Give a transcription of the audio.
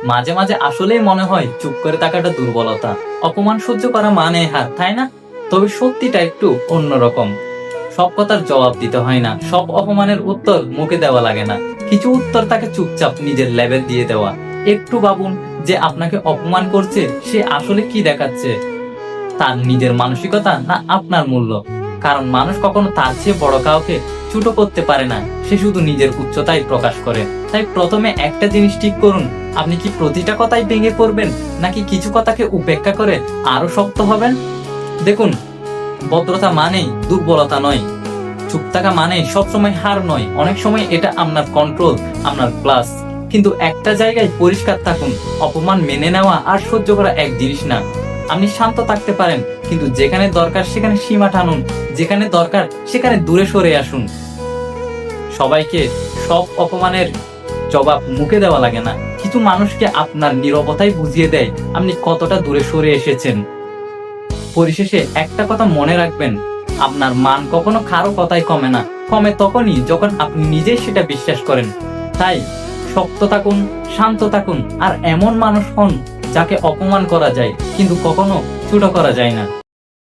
মাঝে মাঝে আসলেই মনে হয় চুপ করে থাকাটা দুর্বলতা। অপমান সহ্য করা মানে হার, তাই না? তবে সত্যিটা একটু অন্যরকম। সব কথার জবাব দিতে হয় না, সব অপমানের উত্তর মুখে দেওয়া লাগে না। কিছু উত্তর তাকে চুপচাপ নিজের লেভেল দিয়ে দেওয়া। একটু ভাবুন, যে আপনাকে অপমান করছে সে আসলে কি দেখাচ্ছে, তার নিজের মানসিকতা না আপনার মূল্য? কারণ মানুষ কখনো তার চেয়ে বড় কাউকে ছোট করতে পারে না, সে শুধু নিজের উচ্চতাই প্রকাশ করে। তাই প্রথমে একটা জিনিস ঠিক করুন, আপনি কি প্রতিটা কথাই ভেঙে পড়বেন, নাকি কিছু কথাকে উপেক্ষা করে আরো শক্ত হবেন? দেখুন, ভদ্রতা মানেই দুর্বলতা নয়, চুপ থাকা মানেই সবসময় হার নয়। অনেক সময় এটা আপনার কন্ট্রোল, আপনার প্লাস। কিন্তু একটা জায়গায় পরিষ্কার থাকুন, অপমান মেনে নেওয়া আর সহ্য করা এক জিনিস না। আপনি শান্ত থাকতে পারেন, কিন্তু যেখানে দরকার সেখানে সীমা টানুন, যেখানে দরকার সেখানে দূরে সরে আসুন। সবাইকে সব অপমানের জবাব মুখে দেওয়া লাগে না। কিছু মানুষকে আপনার নীরবতাই বুঝিয়ে দেয় আপনি কতটা দূরে সরে এসেছেন। পরিশেষে একটা কথা মনে রাখবেন, আপনার মান কখনো কারো কথাই কমে না। কমে তখনই যখন আপনি নিজেই সেটা বিশ্বাস করেন। তাই শক্ত থাকুন, শান্ত থাকুন, আর এমন মানুষ হন যাকে অপমান করা যায় কিন্তু কখনো ছোট করা যায় না।